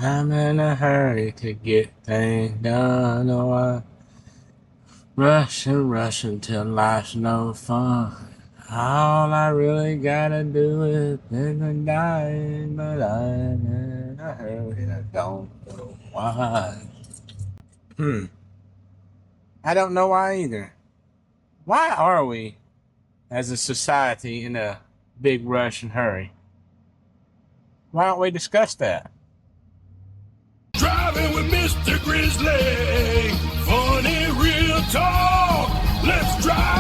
I'm in a hurry to get things done. Oh, I rush and rush until life's no fun. All I really gotta do is live and die, but I'm in a hurry. I don't know why. Hmm. I don't know why either. Why are we, as a society, in a big rush and hurry? Why don't we discuss that? Driving with Mr. Grizzly. Funny real talk. Let's drive.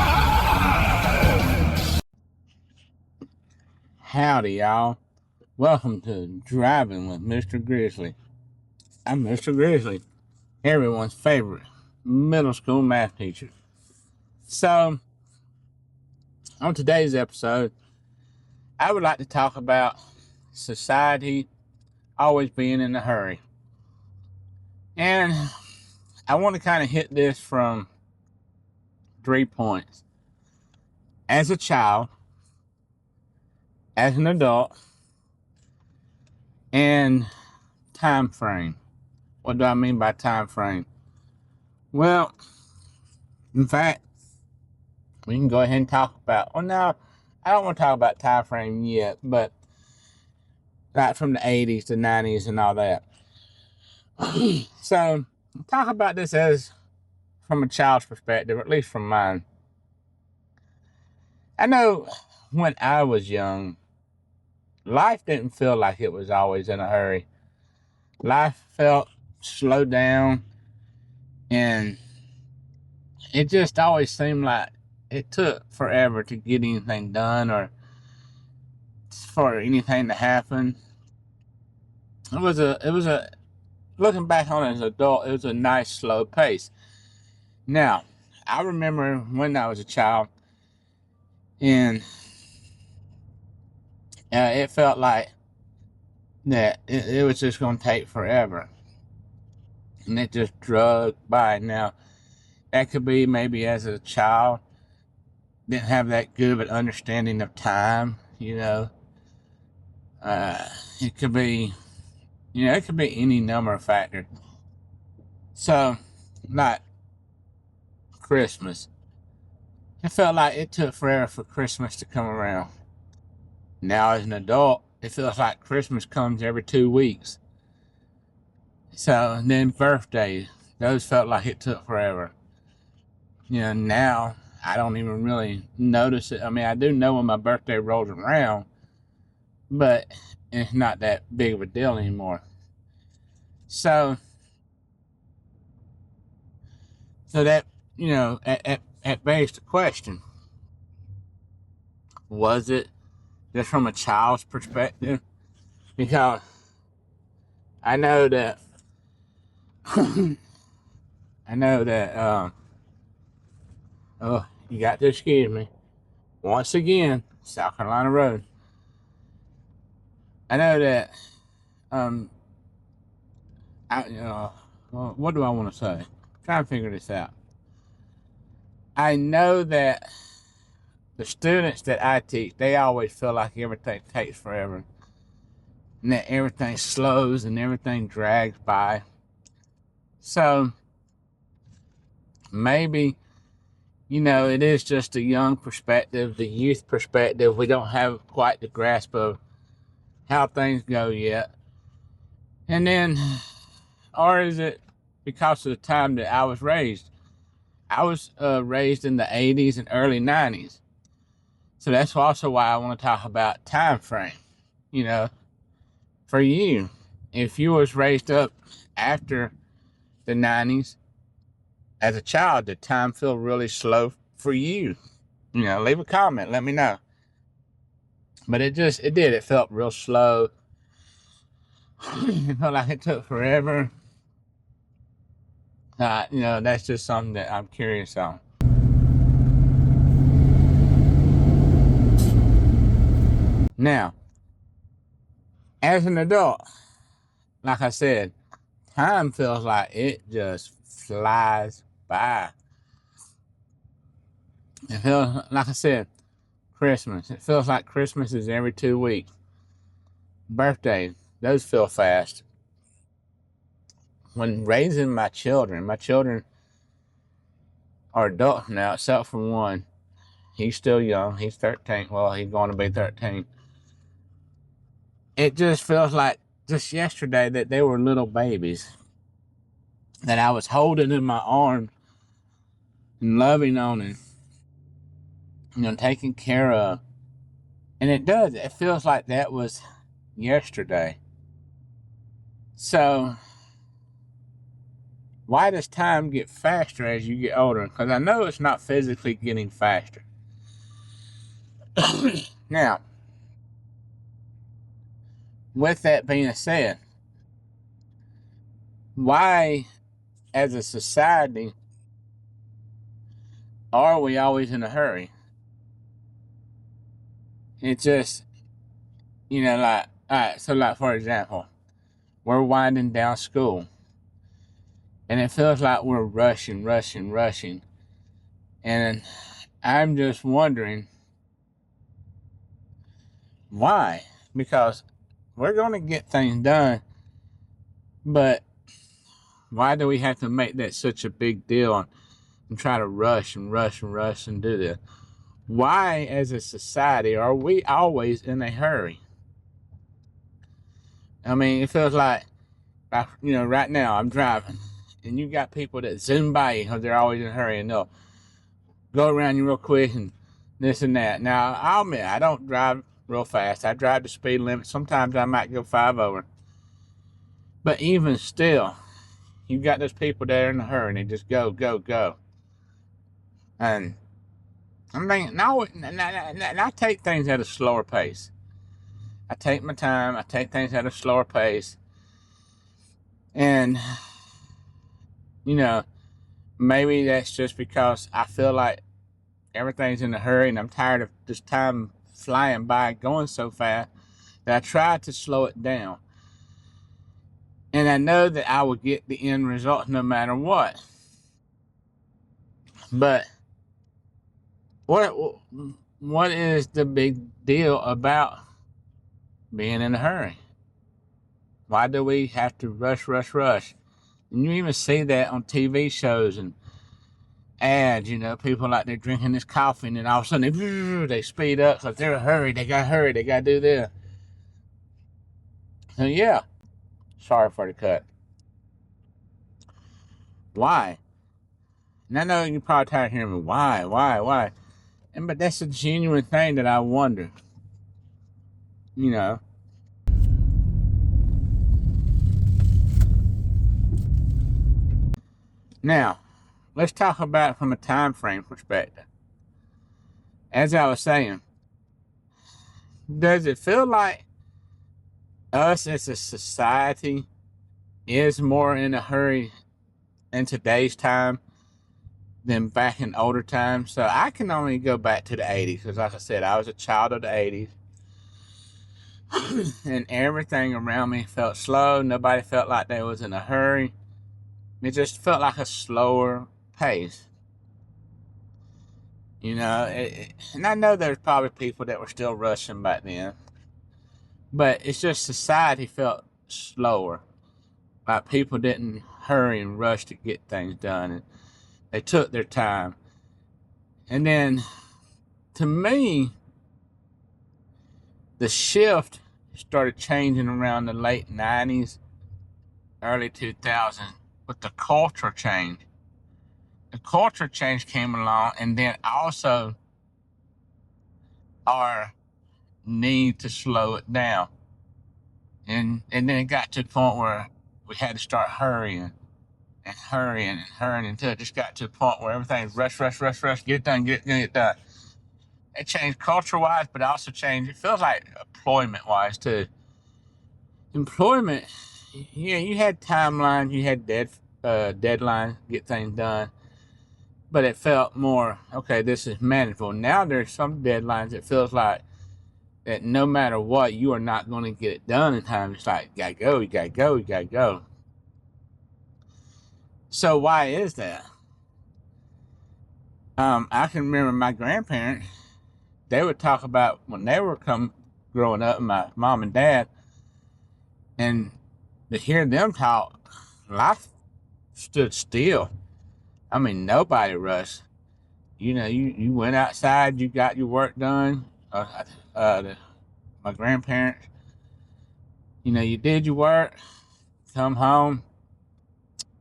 Howdy, y'all. Welcome to Driving with Mr. Grizzly. I'm Mr. Grizzly, everyone's favorite middle school math teacher. So, on today's episode, I would like to talk about society always being in a hurry. And I want to kind of hit this from 3 points. As a child, as an adult, and time frame. What do I mean by time frame? Well, in fact, we can go ahead and talk about, well, no, I don't want to talk about time frame yet, but like from the 80s to 90s and all that. So, talk about this as from a child's perspective, or at least from mine. I know when I was young, life didn't feel like it was always in a hurry. Life felt slowed down, and it just always seemed like it took forever to get anything done or for anything to happen. It was a looking back on it as an adult, it was a nice slow pace. Now, I remember when I was a child, and it felt like that it was just going to take forever, and it just dragged by. Now, that could be maybe as a child didn't have that good of an understanding of time. It could be, it could be any number of factors. So, like Christmas, it felt like it took forever for Christmas to come around. Now, as an adult, it feels like Christmas comes every 2 weeks. So, and then birthdays, those felt like it took forever. Now I don't even really notice it. I mean, I do know when my birthday rolls around, but it's not that big of a deal anymore. So that, it begs the question, was it just from a child's perspective? Because I know that, oh, you got to excuse me. Once again, South Carolina Road. I know that, what do I want to say? I'm trying to figure this out. I know that the students that I teach, they always feel like everything takes forever, and that everything slows and everything drags by. So maybe, it is just a young perspective, the youth perspective. We don't have quite the grasp of how things go yet. And then, or is it because of the time that I was raised? I was raised in the 80s and early 90s. So that's also why I want to talk about time frame. For you, if you was raised up after the 90s, as a child, did time feel really slow for you? Leave a comment, let me know. But it did. It felt real slow. It felt like it took forever. That's just something that I'm curious on. Now, as an adult, like I said, time feels like it just flies by. It feels, like I said, Christmas. It feels like Christmas is every 2 weeks. Birthdays, those feel fast. when raising my children are adults now, except for one. He's still young. He's 13. Well, he's going to be 13. It just feels like just yesterday that they were little babies that I was holding in my arms and loving on and taking care of. And it feels like that was yesterday. So why does time get faster as you get older? Because I know it's not physically getting faster. Now, with that being said, why, as a society, are we always in a hurry? It's just, like, all right, so like, for example, we're winding down school, and it feels like we're rushing. And I'm just wondering why? Because we're going to get things done, but why do we have to make that such a big deal and try to rush and do this? Why, as a society, are we always in a hurry? I mean, it feels like, right now I'm driving, and you got people that zoom by you because they're always in a hurry, and they'll go around you real quick and this and that. Now, I'll admit, I don't drive real fast. I drive the speed limit. Sometimes I might go 5 over. But even still, you got those people that are in a hurry, and they just go. And I'm thinking, no, I take things at a slower pace. I take my time. I take things at a slower pace. And, maybe that's just because I feel like everything's in a hurry and I'm tired of this time flying by, going so fast, that I try to slow it down. And I know that I will get the end result no matter what. But what is the big deal about being in a hurry? Why do we have to rush? And you even see that on TV shows and ads, people like they're drinking this coffee and then all of a sudden they speed up because they're in a hurry. They got to hurry. They got to do this. So yeah, sorry for the cut. Why? And I know you're probably tired of hearing me. Why? But that's a genuine thing that I wonder. Now, let's talk about it from a time frame perspective. As I was saying, does it feel like us as a society is more in a hurry in today's time than back in older times? So I can only go back to the 80s because, like I said, I was a child of the 80s. And everything around me felt slow. Nobody felt like they was in a hurry. It just felt like a slower pace. And I know there's probably people that were still rushing back then. But it's just society felt slower. Like people didn't hurry and rush to get things done. And they took their time. And then, to me, the shift started changing around the late 90s, early 2000s with the culture change. The culture change came along, and then also our need to slow it down. And then it got to the point where we had to start hurrying until it just got to the point where everything's rush, get it done. It changed culture-wise, but also changed, it feels like employment-wise too. Employment, you had timelines, you had deadlines, get things done, but it felt more, okay, this is manageable. Now there's some deadlines, it feels like that no matter what, you are not going to get it done in time. It's like, you gotta go. So why is that? I can remember my grandparents, they would talk about when they were growing up, my mom and dad, and to hear them talk life stood still. I mean, nobody rushed. You know, you went outside, you got your work done. My grandparents, you know, you did your work, come home,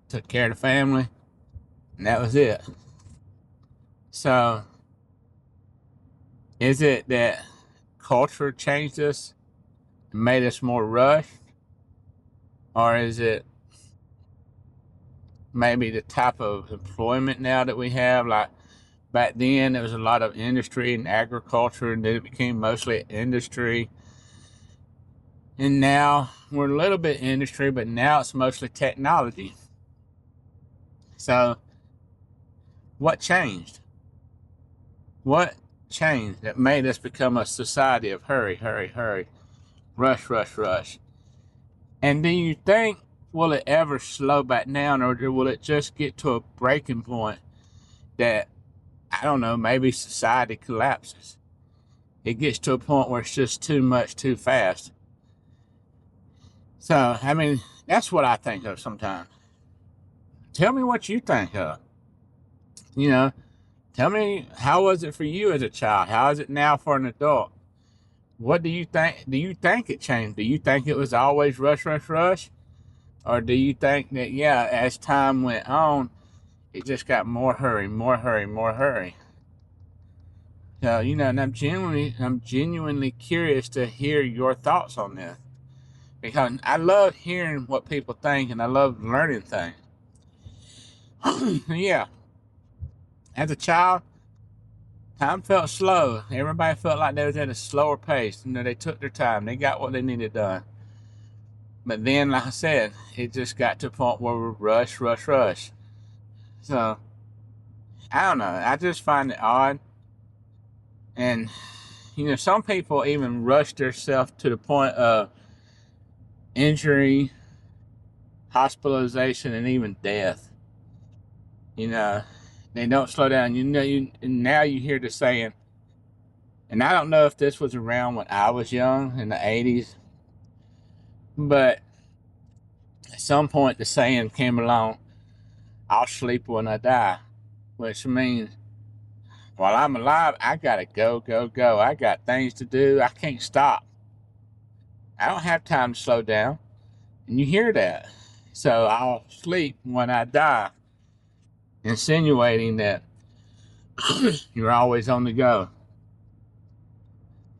took care of the family, and that was it. So, is it that culture changed us and made us more rushed? Or is it maybe the type of employment now that we have? Like back then, there was a lot of industry and agriculture, and then it became mostly industry. And now we're a little bit industry, but now it's mostly technology. So, what changed? What changed that made us become a society of hurry, hurry, hurry, rush, rush, rush? And do you think, will it ever slow back down, or will it just get to a breaking point that, I don't know, maybe society collapses? It gets to a point where it's just too much too fast. So, I mean, that's what I think of sometimes. Tell me what you think of. You know, tell me, how was it for you as a child? How is it now for an adult? What do you think? Do you think it changed? Do you think it was always rush, rush, rush? Or do you think that, yeah, as time went on, it just got more hurry, more hurry, more hurry? So, you know, and I'm genuinely curious to hear your thoughts on this. Because I love hearing what people think, and I love learning things. Yeah. As a child, time felt slow. Everybody felt like they was at a slower pace. You know, they took their time. They got what they needed done. But then, like I said, it just got to a point where we rush, rush, rush. So, I don't know. I just find it odd. And, you know, some people even rush themselves to the point of injury, hospitalization, and even death. You know, they don't slow down. You know, and now you hear the saying, and I don't know if this was around when I was young in the 80s, but at some point the saying came along, I'll sleep when I die, which means while I'm alive, I gotta go, go, go. I got things to do. I can't stop. I don't have time to slow down. And you hear that. So I'll sleep when I die, insinuating that you're always on the go.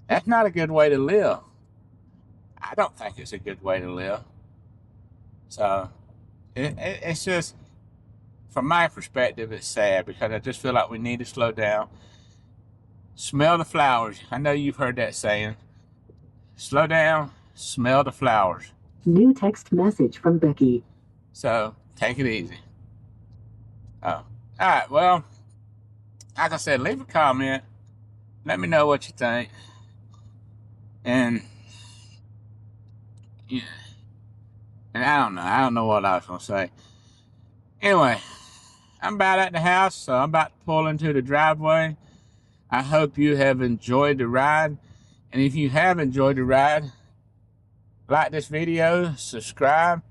That's not a good way to live. I don't think it's a good way to live. So it's just, from my perspective, it's sad because I just feel like we need to slow down. Smell the flowers. I know you've heard that saying. Slow down, smell the flowers. New text message from Becky. So take it easy. Oh, all right. Well, like I said, leave a comment. Let me know what you think. And yeah, and I don't know what I was gonna say. Anyway, I'm about at the house, so I'm about to pull into the driveway. I hope you have enjoyed the ride, and if you have enjoyed the ride, like this video, subscribe,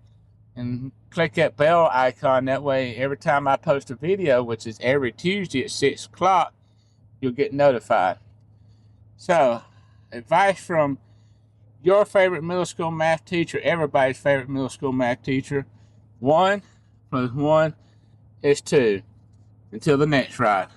and click that bell icon. That way, every time I post a video, which is every Tuesday at 6 o'clock, you'll get notified. So, advice from your favorite middle school math teacher, everybody's favorite middle school math teacher. 1 + 1 is 2. Until the next ride.